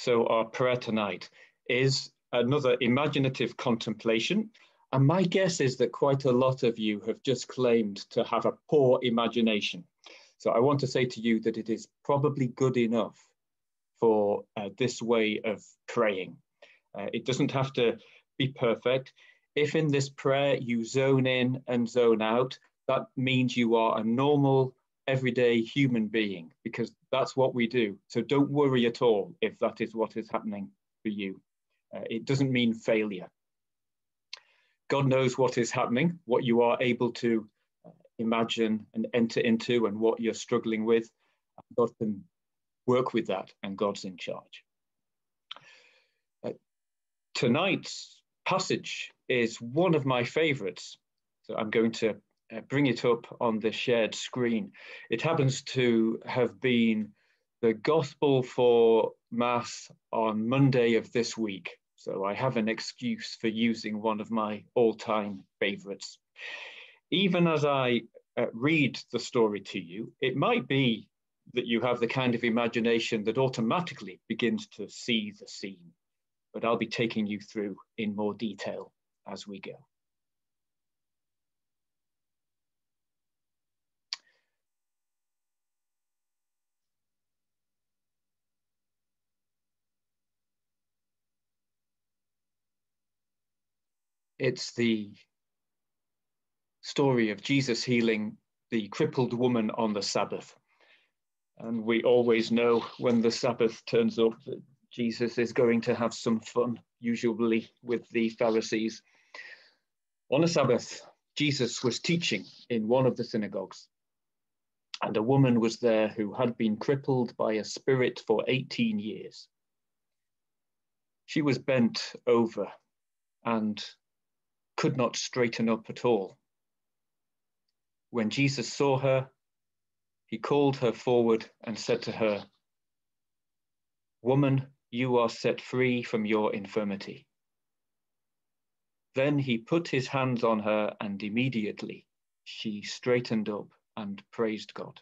So our prayer tonight is another imaginative contemplation. And my guess is that quite a lot of you have just claimed to have a poor imagination. So I want to say to you that it is probably good enough for this way of praying. It doesn't have to be perfect. If in this prayer you zone in and zone out, that means you are a normal, everyday human being, because that's what we do. So don't worry at all if that is what is happening for you. It doesn't mean failure. God knows what is happening, what you are able to imagine and enter into, and what you're struggling with. God can work with that, and God's in charge. Tonight's passage is one of my favorites. So I'm going to bring it up on the shared screen. It happens to have been the gospel for Mass on Monday of this week. So I have an excuse for using one of my all-time favorites. Even as I read the story to you, it might be that you have the kind of imagination that automatically begins to see the scene, but I'll be taking you through in more detail as we go. It's the story of Jesus healing the crippled woman on the Sabbath. And we always know when the Sabbath turns up that Jesus is going to have some fun, usually with the Pharisees. On a Sabbath, Jesus was teaching in one of the synagogues, and a woman was there who had been crippled by a spirit for 18 years. She was bent over and could not straighten up at all. When Jesus saw her, he called her forward and said to her, "Woman, you are set free from your infirmity." Then he put his hands on her, and immediately she straightened up and praised God.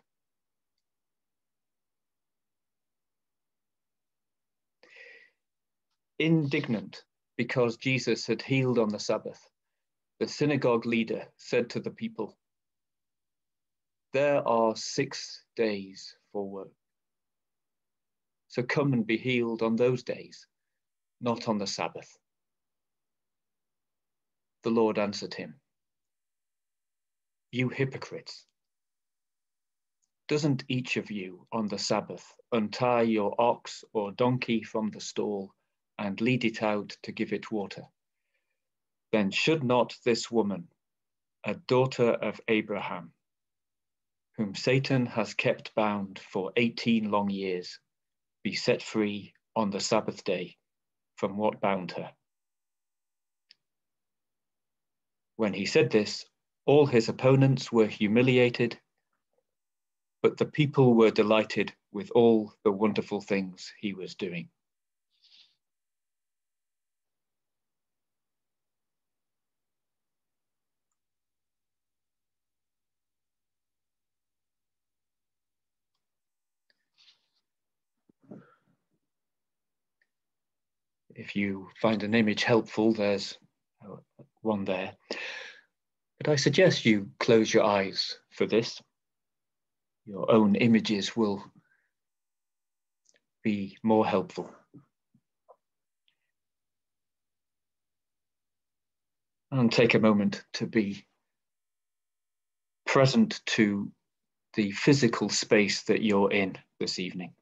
Indignant because Jesus had healed on the Sabbath, the synagogue leader said to the people, "There are 6 days for work. So come and be healed on those days, not on the Sabbath." The Lord answered him, "You hypocrites, doesn't each of you on the Sabbath untie your ox or donkey from the stall and lead it out to give it water? Then should not this woman, a daughter of Abraham, whom Satan has kept bound for 18 long years, be set free on the Sabbath day from what bound her?" When he said this, all his opponents were humiliated, but the people were delighted with all the wonderful things he was doing. If you find an image helpful, there's one there. But I suggest you close your eyes for this. Your own images will be more helpful. And take a moment to be present to the physical space that you're in this evening.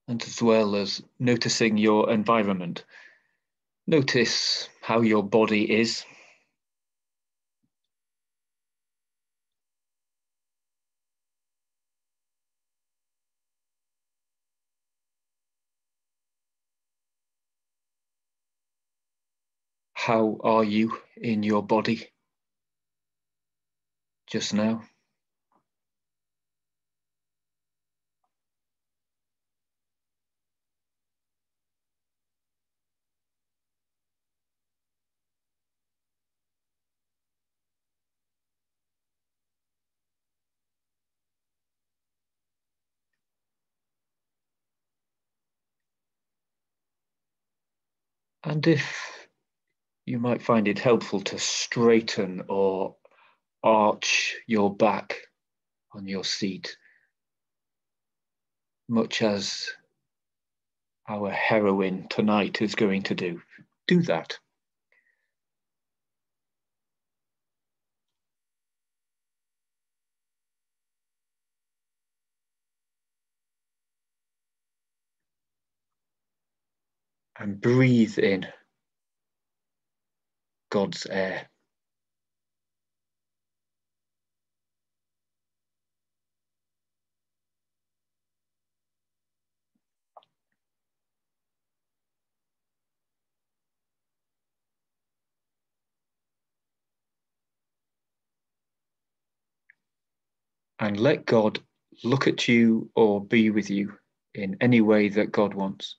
And as well as noticing your environment, notice how your body is. How are you in your body? just now. And if you might find it helpful to straighten or arch your back on your seat, much as our heroine tonight is going to do that. And breathe in God's air. And let God look at you or be with you in any way that God wants.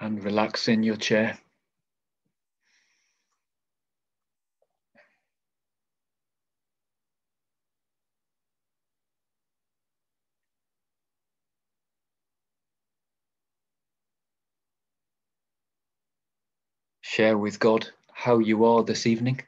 And relax in your chair. Share with God how you are this evening.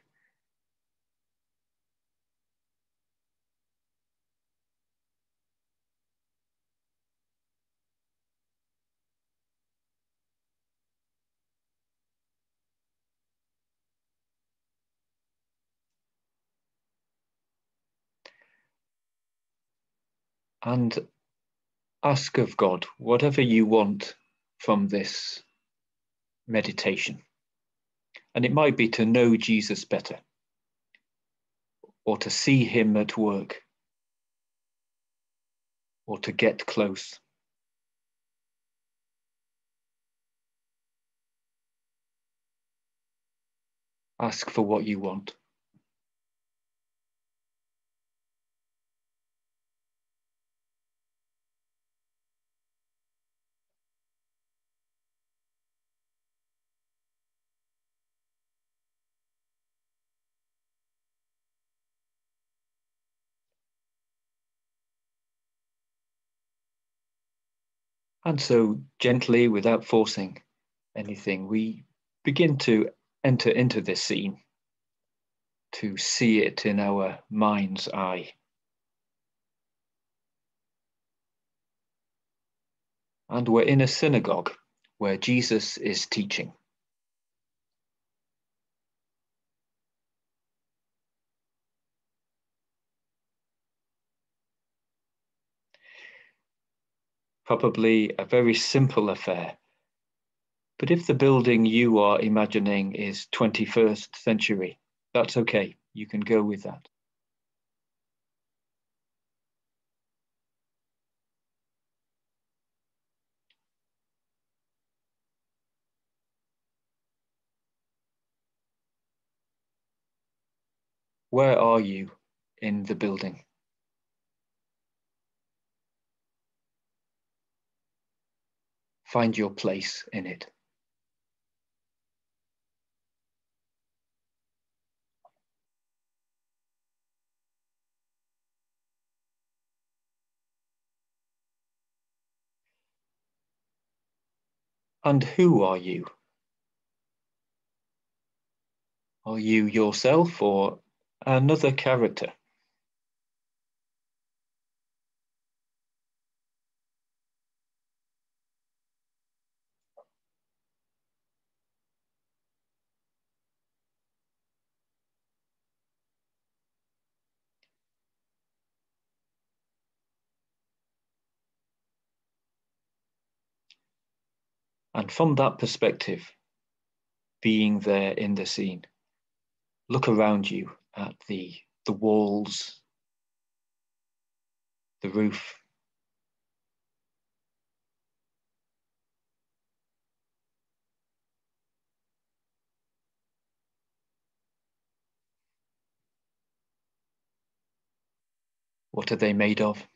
And ask of God whatever you want from this meditation. And it might be to know Jesus better, or to see him at work, or to get close. Ask for what you want. And so gently, without forcing anything, we begin to enter into this scene, to see it in our mind's eye. And we're in a synagogue where Jesus is teaching. Probably a very simple affair. But if the building you are imagining is 21st century, that's okay. You can go with that. Where are you in the building? Find your place in it. And who are you? Are you yourself or another character? And from that perspective, being there in the scene, look around you at the walls, the roof. What are they made of?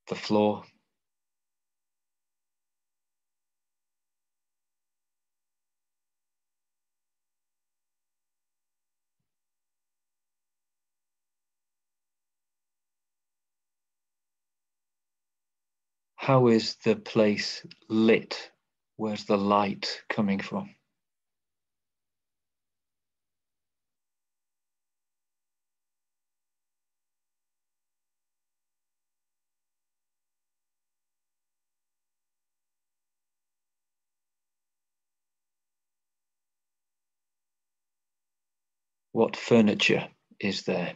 The floor. How is the place lit? Where's the light coming from? What furniture is there?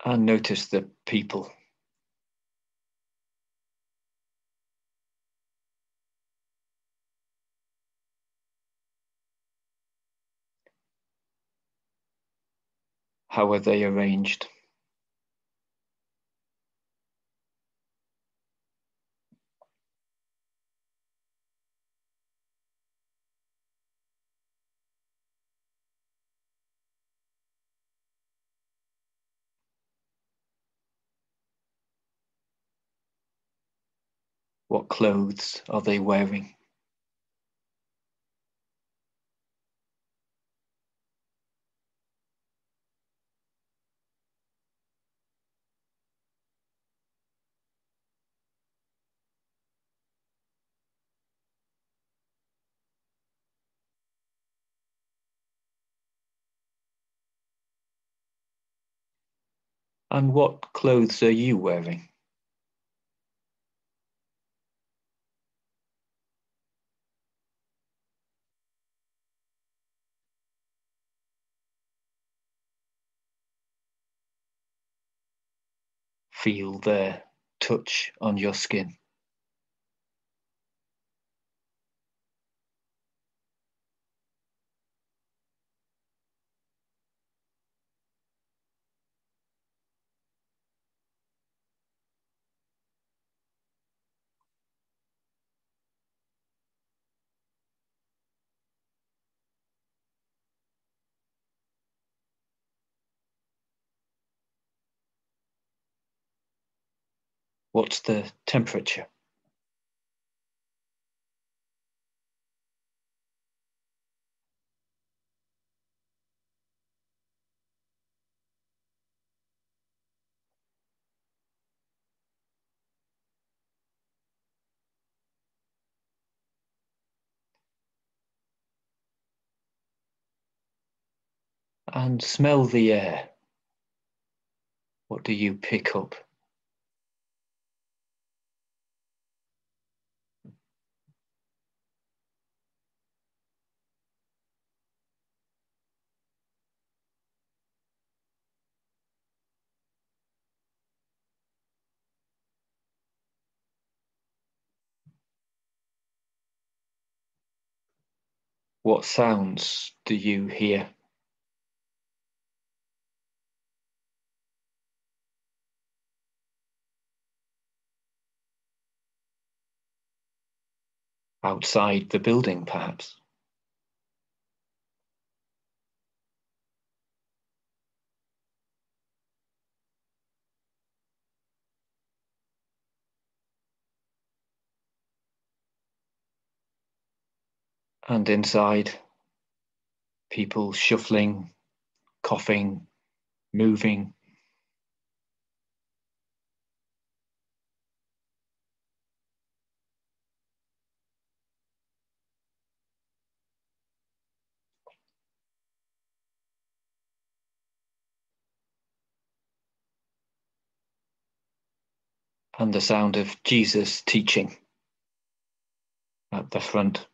And notice the people. How are they arranged? What clothes are they wearing? And what clothes are you wearing? Feel their touch on your skin. What's the temperature? And smell the air. What do you pick up? What sounds do you hear? Outside the building, perhaps? And inside, people shuffling, coughing, moving. and the sound of Jesus teaching at the front.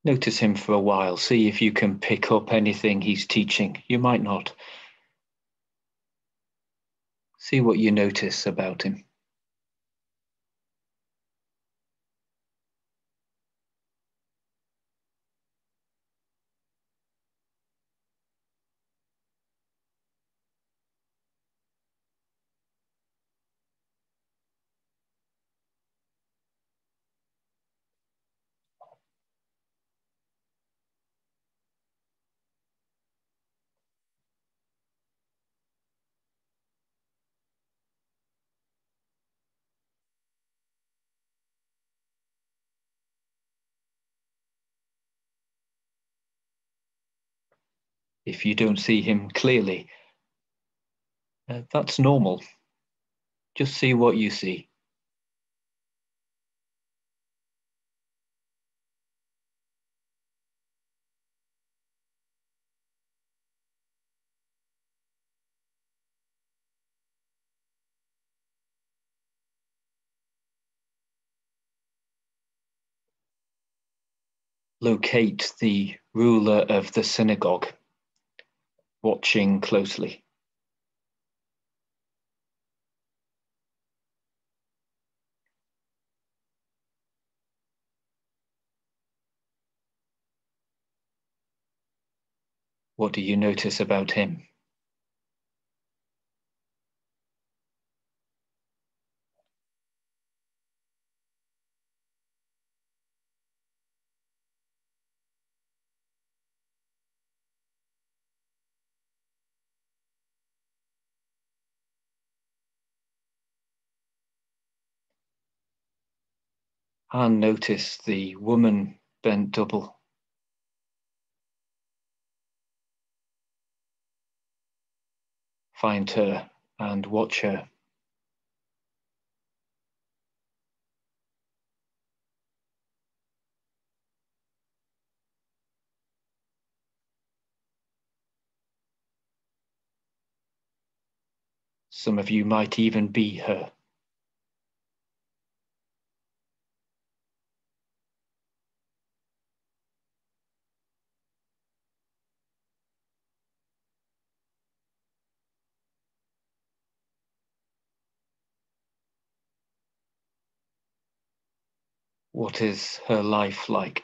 Notice him for a while. See if you can pick up anything he's teaching. You might not. See what you notice about him. If you don't see him clearly, that's normal. Just see what you see. Locate the ruler of the synagogue, watching closely. What do you notice about him? And notice the woman bent double. Find her and watch her. Some of you might even be her. What is her life like?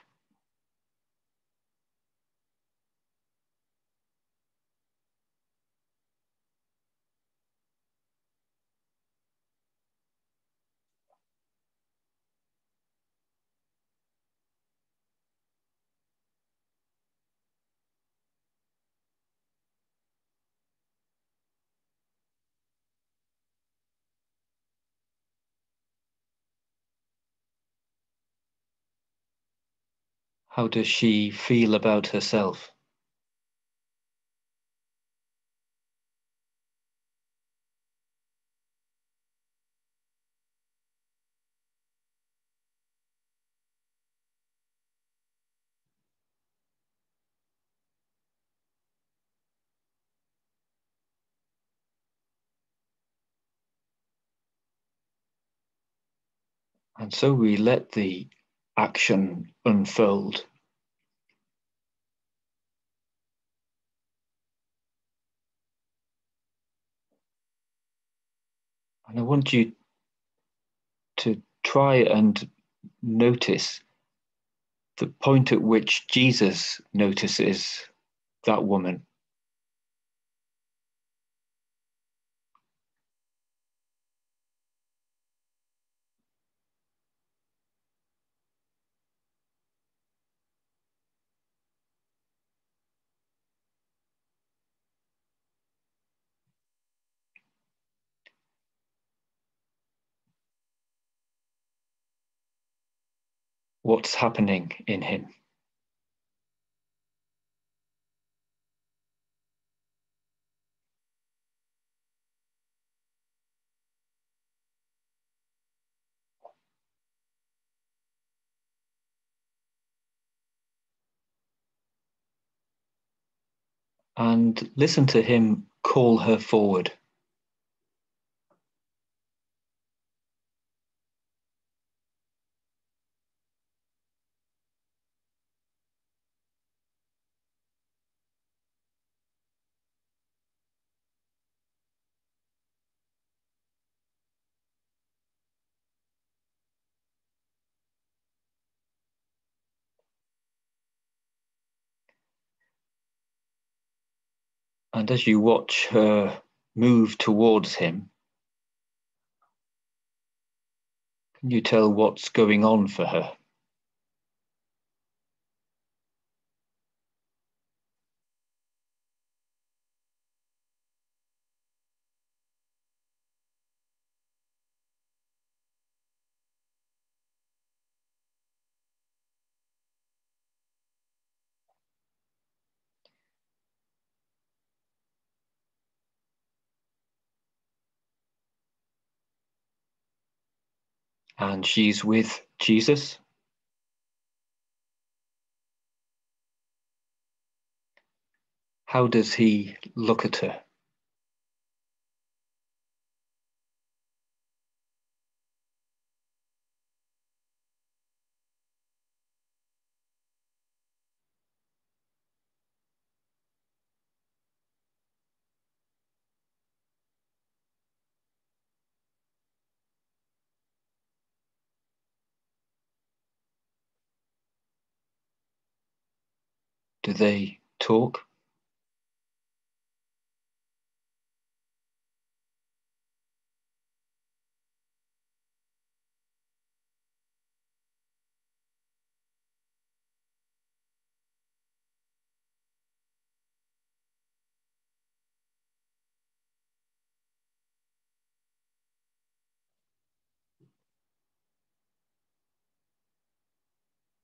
How does she feel about herself? And so we let the action unfold. And I want you to try and notice the point at which Jesus notices that woman. What's happening in him? and listen to him call her forward. And as you watch her move towards him, can you tell what's going on for her? And she's with Jesus. How does he look at her? Do they talk?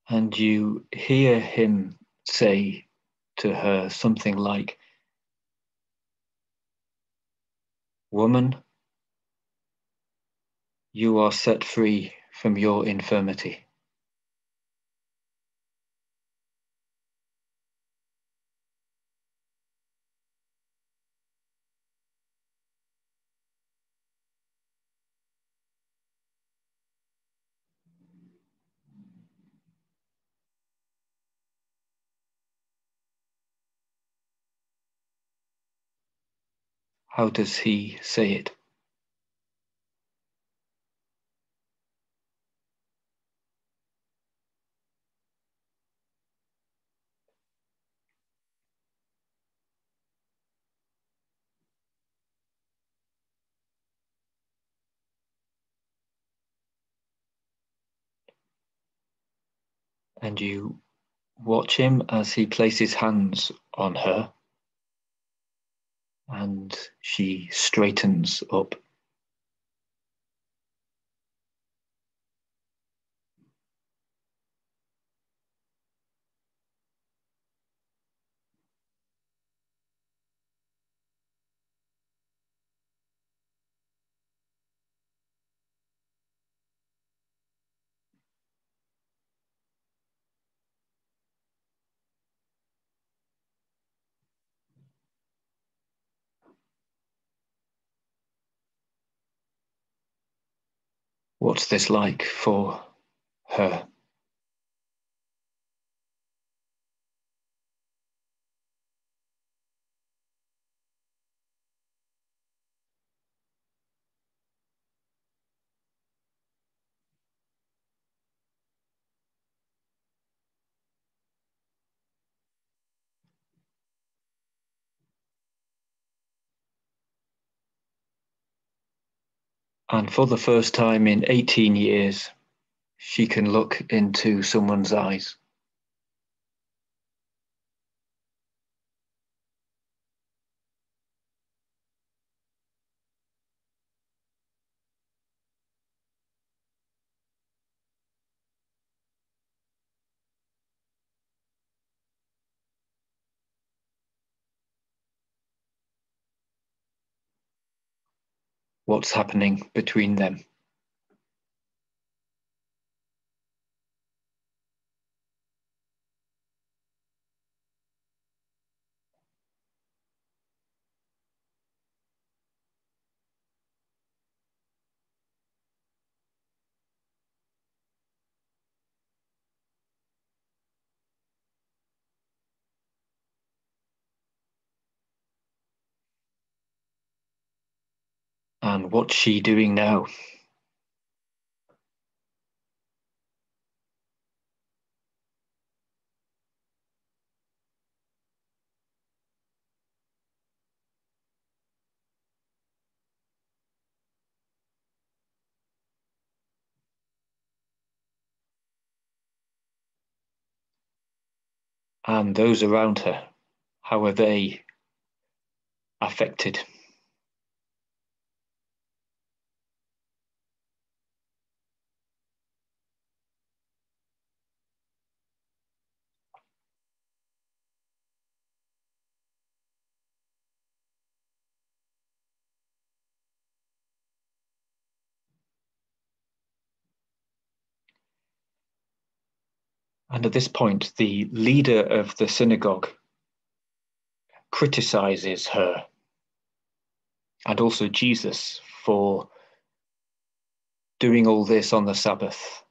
And you hear him say to her something like, "Woman, you are set free from your infirmity." How does he say it? And you watch him as he places hands on her and she straightens up. What's this like for her? And for the first time in 18 years, she can look into someone's eyes. What's happening between them? And what's she doing now? And those around her, how are they affected? And at this point, the leader of the synagogue criticizes her and also Jesus for doing all this on the Sabbath.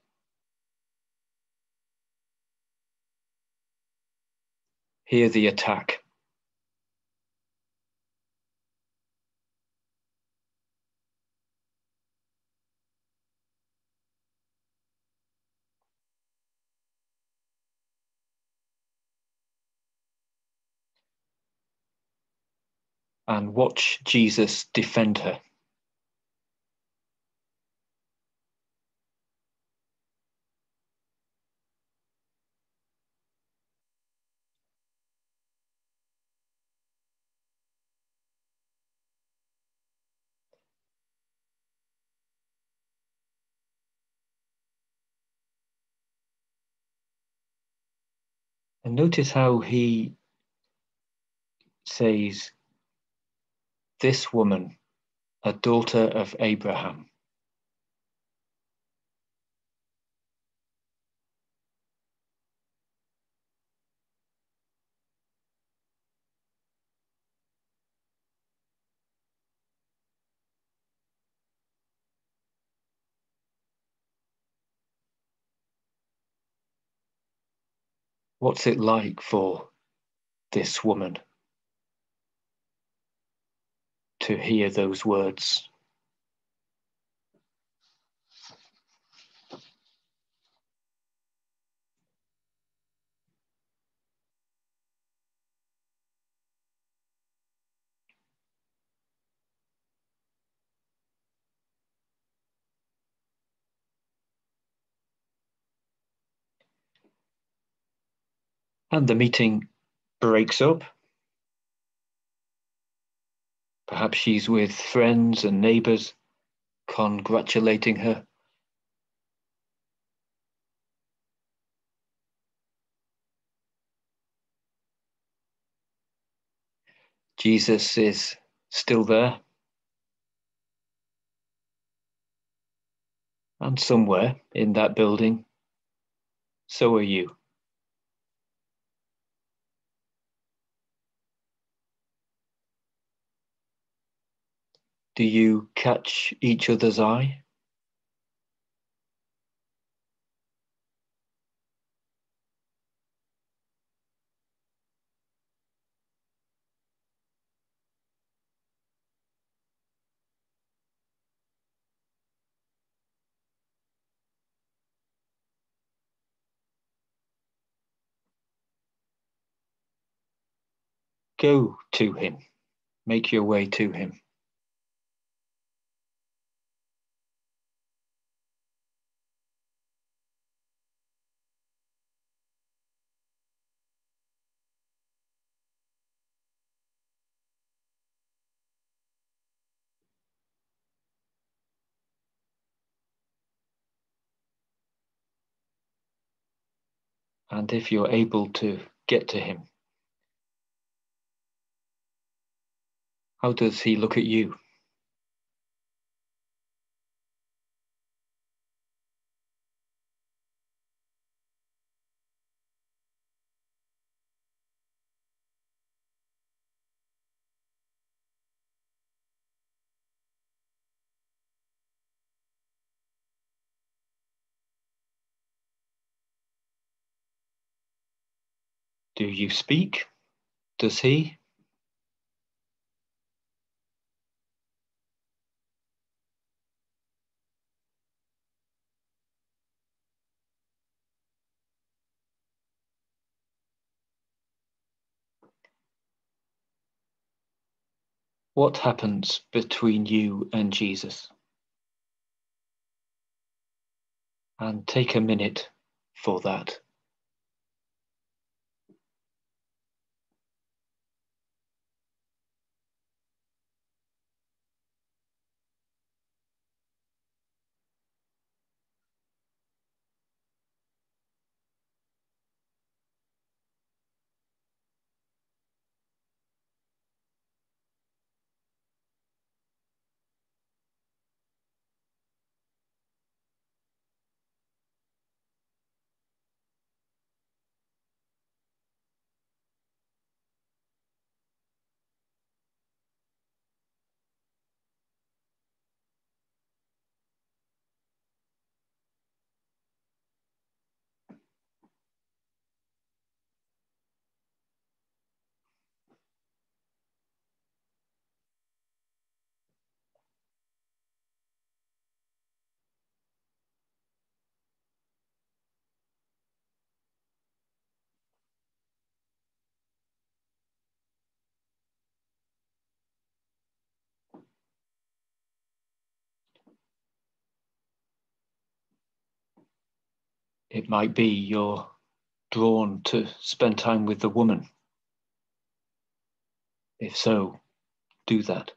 Hear the attack. And watch Jesus defend her. And notice how he says, this woman, a daughter of Abraham. What's it like for this woman to hear those words? And the meeting breaks up. Perhaps she's with friends and neighbors congratulating her. Jesus is still there. And somewhere in that building, so are you. Do you catch each other's eye? Go to him. Make your way to him. And if you're able to get to him, how does he look at you? Do you speak? Does he? What happens between you and Jesus? And take a minute for that. It might be you're drawn to spend time with the woman. If so, do that.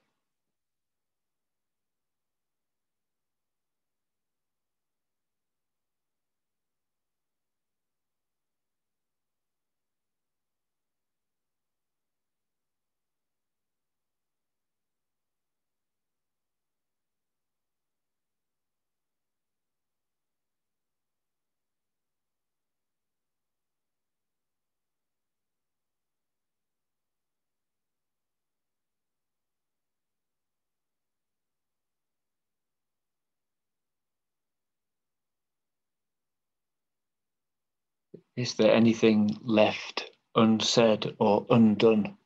Is there anything left unsaid or undone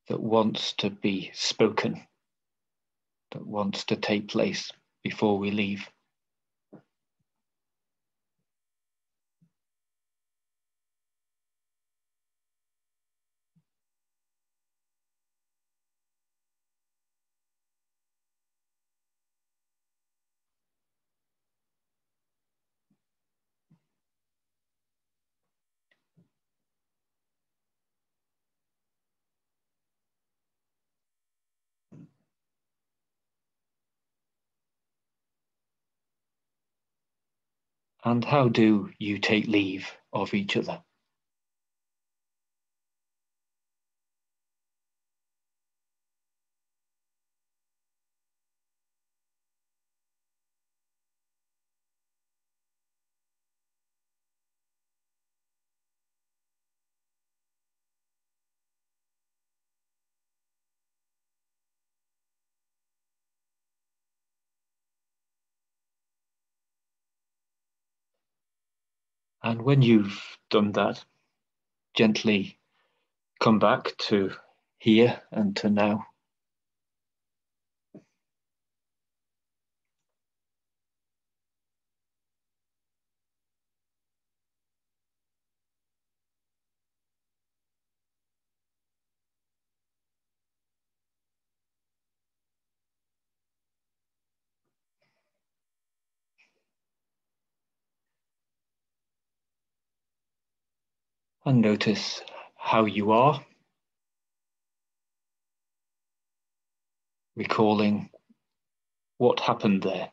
that wants to be spoken, that wants to take place before we leave? And how do you take leave of each other? And when you've done that, gently come back to here and to now. And notice how you are, recalling what happened there.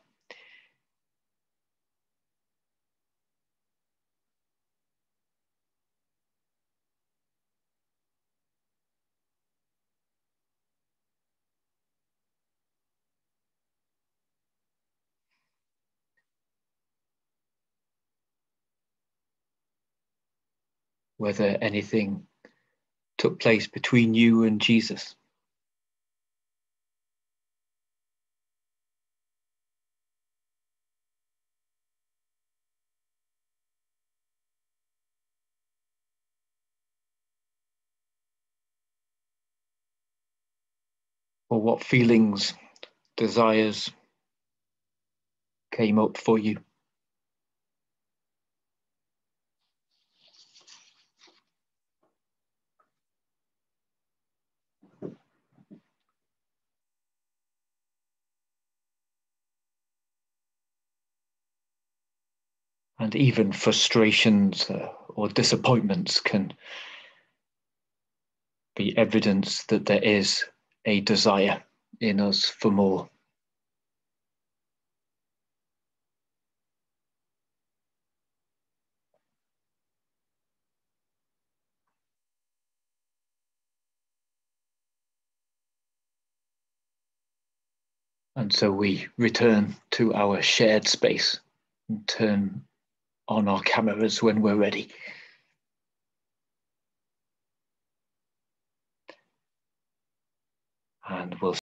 Whether anything took place between you and Jesus. Or what feelings, desires came up for you. And even frustrations or disappointments can be evidence that there is a desire in us for more. And so we return to our shared space and turn on our cameras when we're ready. And we'll